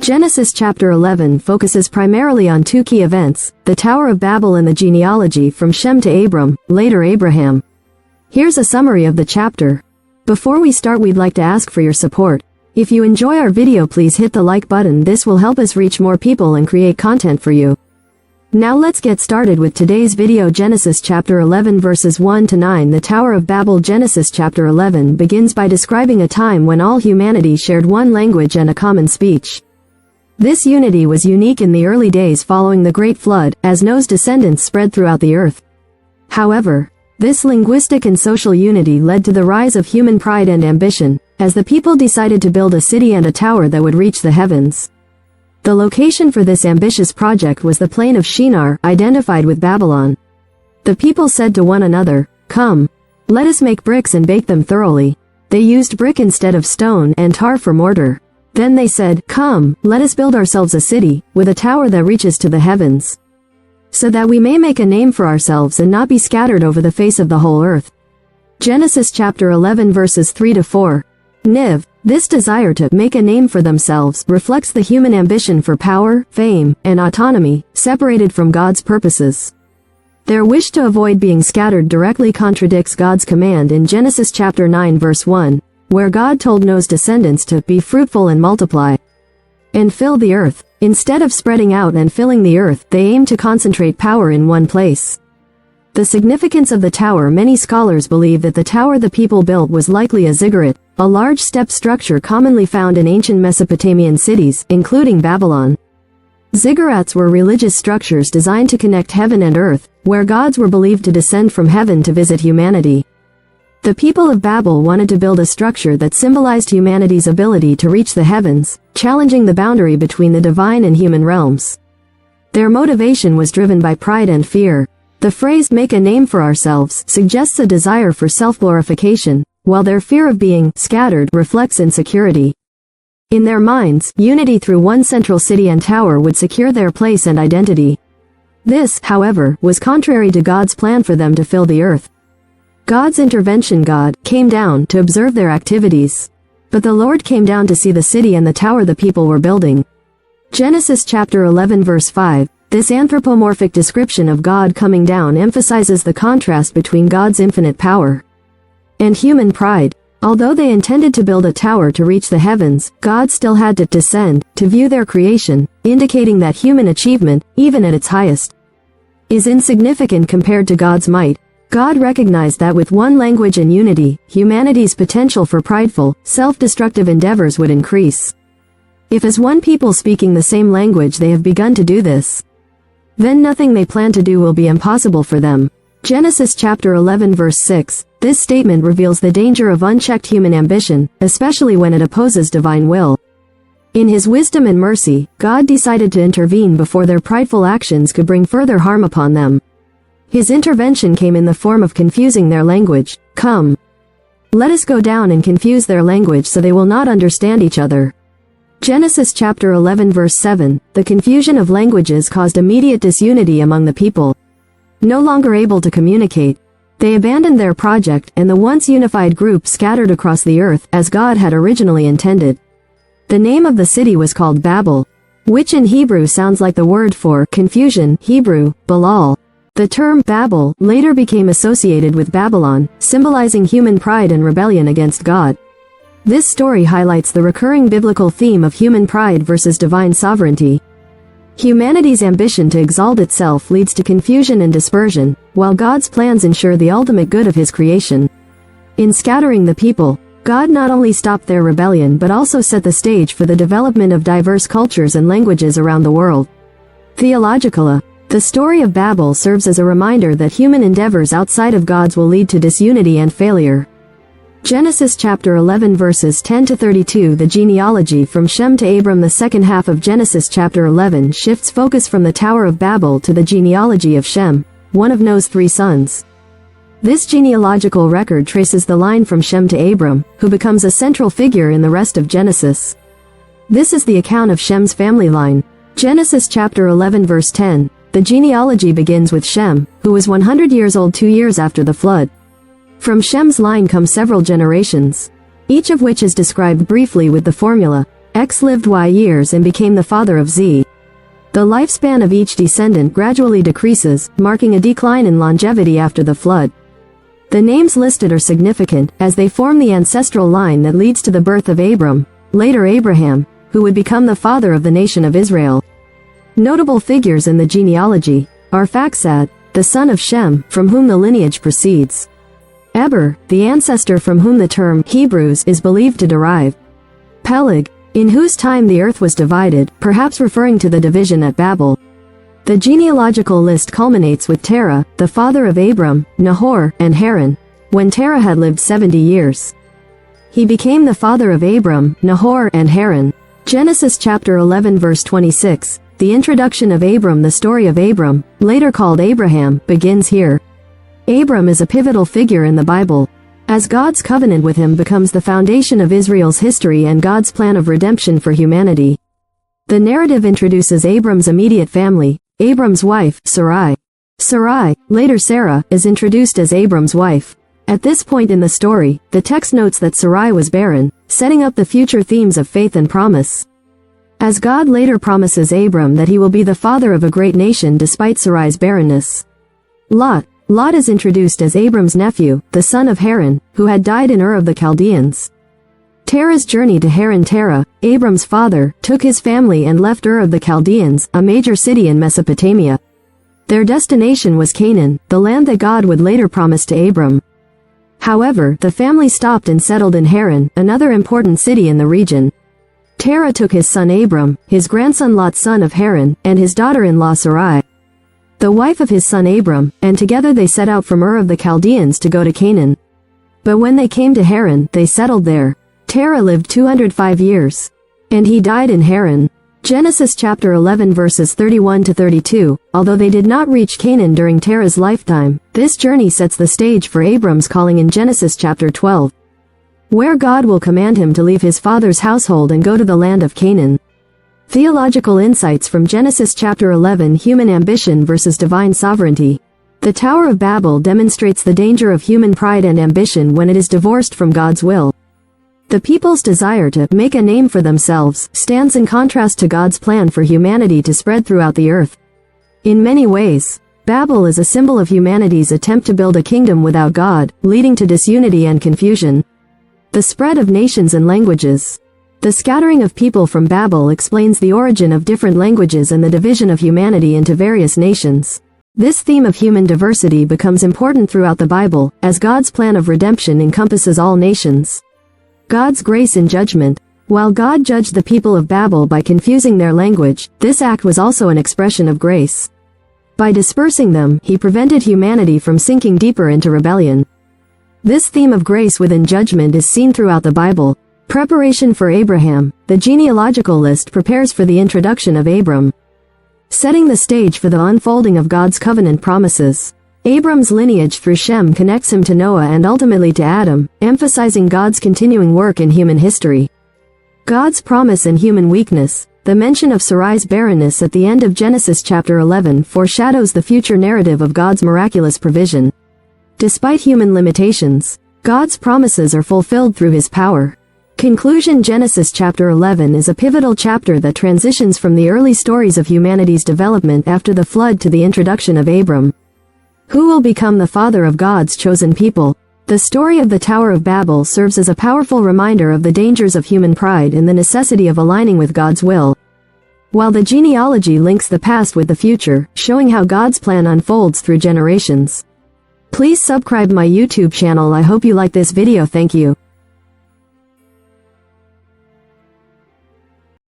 Genesis chapter 11 focuses primarily on two key events, the Tower of Babel and the genealogy from Shem to Abram, later Abraham. Here's a summary of the chapter. Before we start, we'd like to ask for your support. If you enjoy our video, please hit the like button. This will help us reach more people and create content for you. Now let's get started with today's video. Genesis chapter 11 verses 1 to 9. The Tower of Babel. Genesis chapter 11 begins by describing a time when all humanity shared one language and a common speech. This unity was unique in the early days following the Great Flood, as Noah's descendants spread throughout the earth. However, this linguistic and social unity led to the rise of human pride and ambition, as the people decided to build a city and a tower that would reach the heavens. The location for this ambitious project was the plain of Shinar, identified with Babylon. The people said to one another, "Come, let us make bricks and bake them thoroughly." They used brick instead of stone and tar for mortar. Then they said, "Come, let us build ourselves a city, with a tower that reaches to the heavens, so that we may make a name for ourselves and not be scattered over the face of the whole earth." Genesis chapter 11 verses 3 to 4. Niv. This desire to make a name for themselves reflects the human ambition for power, fame, and autonomy, separated from God's purposes. Their wish to avoid being scattered directly contradicts God's command in Genesis chapter 9 verse 1. Where God told Noah's descendants to be fruitful and multiply and fill the earth. Instead of spreading out and filling the earth, they aimed to concentrate power in one place. The significance of the tower. Many scholars believe that the tower the people built was likely a ziggurat, a large step structure commonly found in ancient Mesopotamian cities, including Babylon. Ziggurats were religious structures designed to connect heaven and earth, where gods were believed to descend from heaven to visit humanity. The people of Babel wanted to build a structure that symbolized humanity's ability to reach the heavens, challenging the boundary between the divine and human realms. Their motivation was driven by pride and fear. The phrase, "make a name for ourselves," suggests a desire for self-glorification, while their fear of being scattered reflects insecurity. In their minds, unity through one central city and tower would secure their place and identity. This, however, was contrary to God's plan for them to fill the earth. God's intervention. God came down to observe their activities. But the Lord came down to see the city and the tower the people were building. Genesis chapter 11 verse 5. This anthropomorphic description of God coming down emphasizes the contrast between God's infinite power and human pride. Although they intended to build a tower to reach the heavens, God still had to descend to view their creation, indicating that human achievement, even at its highest, is insignificant compared to God's might. God recognized that with one language and unity, humanity's potential for prideful, self-destructive endeavors would increase. If as one people speaking the same language they have begun to do this, then nothing they plan to do will be impossible for them. Genesis chapter 11 verse 6. This statement reveals the danger of unchecked human ambition, especially when it opposes divine will. In His wisdom and mercy, God decided to intervene before their prideful actions could bring further harm upon them. His intervention came in the form of confusing their language. "Come, let us go down and confuse their language so they will not understand each other." Genesis chapter 11 verse 7. The confusion of languages caused immediate disunity among the people. No longer able to communicate, they abandoned their project, and the once unified group scattered across the earth, as God had originally intended. The name of the city was called Babel, which in Hebrew sounds like the word for confusion, Hebrew, Balal. The term Babel later became associated with Babylon, symbolizing human pride and rebellion against God. This story highlights the recurring biblical theme of human pride versus divine sovereignty. Humanity's ambition to exalt itself leads to confusion and dispersion, while God's plans ensure the ultimate good of His creation. In scattering the people, God not only stopped their rebellion but also set the stage for the development of diverse cultures and languages around the world. Theological. The story of Babel serves as a reminder that human endeavors outside of God's will lead to disunity and failure. Genesis chapter 11 verses 10 to 32. The genealogy from Shem to Abram. The second half of Genesis chapter 11 shifts focus from the Tower of Babel to the genealogy of Shem, one of Noah's 3 sons. This genealogical record traces the line from Shem to Abram, who becomes a central figure in the rest of Genesis. This is the account of Shem's family line. Genesis chapter 11 verse 10. The genealogy begins with Shem, who was 100 years old 2 years after the flood. From Shem's line come several generations, each of which is described briefly with the formula, X lived Y years and became the father of Z. The lifespan of each descendant gradually decreases, marking a decline in longevity after the flood. The names listed are significant, as they form the ancestral line that leads to the birth of Abram, later Abraham, who would become the father of the nation of Israel. Notable figures in the genealogy are Arphaxad, the son of Shem, from whom the lineage proceeds. Eber, the ancestor from whom the term Hebrews is believed to derive. Peleg, in whose time the earth was divided, perhaps referring to the division at Babel. The genealogical list culminates with Terah, the father of Abram, Nahor, and Haran, when Terah had lived 70 years. He became the father of Abram, Nahor, and Haran. Genesis chapter 11 verse 26, the introduction of Abram, the story of Abram, later called Abraham, begins here. Abram is a pivotal figure in the Bible, as God's covenant with him becomes the foundation of Israel's history and God's plan of redemption for humanity. The narrative introduces Abram's immediate family. Abram's wife, Sarai. Sarai, later Sarah, is introduced as Abram's wife. At this point in the story, the text notes that Sarai was barren, setting up the future themes of faith and promise. As God later promises Abram that he will be the father of a great nation despite Sarai's barrenness. Lot is introduced as Abram's nephew, the son of Haran, who had died in Ur of the Chaldeans. Terah's journey to Haran. Terah, Abram's father, took his family and left Ur of the Chaldeans, a major city in Mesopotamia. Their destination was Canaan, the land that God would later promise to Abram. However, the family stopped and settled in Haran, another important city in the region. Terah took his son Abram, his grandson Lot son of Haran, and his daughter-in-law Sarai, the wife of his son Abram, and together they set out from Ur of the Chaldeans to go to Canaan. But when they came to Haran, they settled there. Terah lived 205 years. And he died in Haran. Genesis chapter 11 verses 31 to 32, although they did not reach Canaan during Terah's lifetime, this journey sets the stage for Abram's calling in Genesis chapter 12, where God will command him to leave his father's household and go to the land of Canaan. Theological insights from Genesis chapter 11. Human ambition versus divine sovereignty. The Tower of Babel demonstrates the danger of human pride and ambition when it is divorced from God's will. The people's desire to make a name for themselves stands in contrast to God's plan for humanity to spread throughout the earth. In many ways, Babel is a symbol of humanity's attempt to build a kingdom without God, leading to disunity and confusion. The spread of nations and languages. The scattering of people from Babel explains the origin of different languages and the division of humanity into various nations. This theme of human diversity becomes important throughout the Bible, as God's plan of redemption encompasses all nations. God's grace in judgment. While God judged the people of Babel by confusing their language, this act was also an expression of grace. By dispersing them, he prevented humanity from sinking deeper into rebellion. This theme of grace within judgment is seen throughout the Bible. Preparation for Abraham. The genealogical list prepares for the introduction of Abram, setting the stage for the unfolding of God's covenant promises. Abram's lineage through Shem connects him to Noah and ultimately to Adam, emphasizing God's continuing work in human history. God's promise and human weakness. The mention of Sarai's barrenness at the end of Genesis chapter 11 foreshadows the future narrative of God's miraculous provision. Despite human limitations, God's promises are fulfilled through his power. Conclusion. Genesis chapter 11 is a pivotal chapter that transitions from the early stories of humanity's development after the flood to the introduction of Abram, who will become the father of God's chosen people. The story of the Tower of Babel serves as a powerful reminder of the dangers of human pride and the necessity of aligning with God's will, while the genealogy links the past with the future, showing how God's plan unfolds through generations. Please subscribe my YouTube channel. I hope you like this video. Thank you.